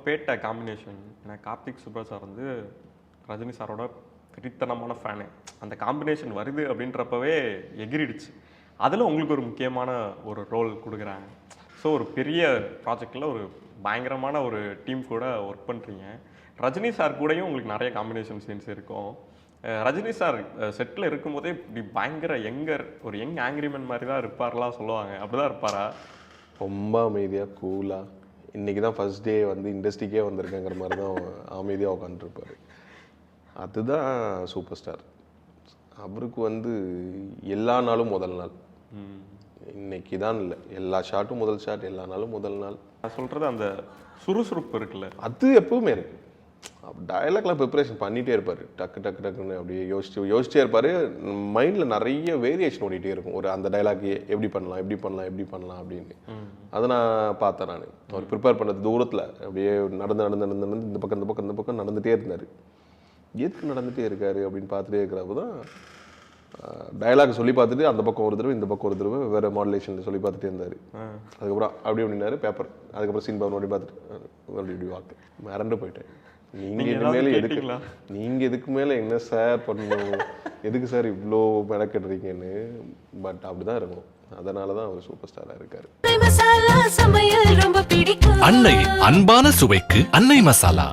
பேட்ட combination. ஏன்னா Karthik Subraj sir வந்து ரஜினி சாரோட பிரித்தனமான ஃபேனு. அந்த காம்பினேஷன் வருது அப்படின்றப்பவே எகிரிடுச்சு. அதில் உங்களுக்கு ஒரு முக்கியமான ஒரு ரோல் கொடுக்குறாங்க. ஸோ ஒரு பெரிய ப்ராஜெக்டில் ஒரு பயங்கரமான ஒரு டீம் கூட ஒர்க் பண்ணுறீங்க. ரஜினி சார் கூடயும் உங்களுக்கு நிறைய காம்பினேஷன் சீன்ஸ் இருக்கும். ரஜினி சார் செட்டில் இருக்கும்போதே இப்படி பயங்கர ஒரு யங் ஆங்கிரிமேன் மாதிரி தான் இருப்பார்லாம் சொல்லுவாங்க. அப்படி தான் இருப்பாரா? ரொம்ப அமைதியாக கூலாக, இன்றைக்கி தான் ஃபஸ்ட் டே வந்து இண்டஸ்ட்ரிக்கே வந்திருக்கேங்கிற மாதிரி தான் அமைதியாக உட்காந்துருப்பார். அதுதான் சூப்பர் ஸ்டார். அவருக்கு வந்து எல்லா நாளும் முதல் நாள், இன்னைக்கு தான் இல்லை, எல்லா ஷாட்டும் முதல் ஷாட், எல்லா நாளும் முதல் நாள். நான் சொல்கிறது அந்த சுறுசுறுப்பு இருக்குல்ல, அது எப்பவுமே இருக்கு. டயலாக்லாம் ப்ரிப்பரேஷன் பண்ணிகிட்டே இருப்பார். டக்கு டக்கு டக்குன்னு அப்படியே யோசிச்சே இருப்பார். மைண்டில் நிறைய வேரியேஷன் ஓடிட்டே இருக்கும். ஒரு அந்த டைலாக் எப்படி பண்ணலாம் அப்படின்னு. அதை நான் பார்த்தேன். நான் அவர் ப்ரிப்பேர் பண்ணது தூரத்தில் அப்படியே நடந்து இந்த பக்கம் நடந்துகிட்டே இருந்தார். எதுக்கு நடந்துகிட்டே இருக்காரு அப்படின்னு பார்த்துட்டே இருக்கிறப்ப தான் டயலாக் சொல்லி பார்த்துட்டு அந்த பக்கம் ஒரு தடவை இந்த பக்கம் ஒரு தடவை வேறு மாடுலேஷனில் சொல்லி பார்த்துட்டே இருந்தார். அதுக்கப்புறம் அப்படின்னாரு பேப்பர். அதுக்கப்புறம் சீன் பவர் அப்படி பார்த்துட்டு இப்படி வாக்கு மறந்து போயிட்டேன். நீங்கள் இதுக்கு மேலே என்ன சார் பண்ணணும், எதுக்கு சார் இவ்வளோ மெனக்கெடுறீங்கன்னு. பட் அப்படிதான் இருக்கும். அதனால தான் அவர் சூப்பர் ஸ்டாராக இருக்காரு. அன்னை அன்பான சுவைக்கு அன்னை மசாலா.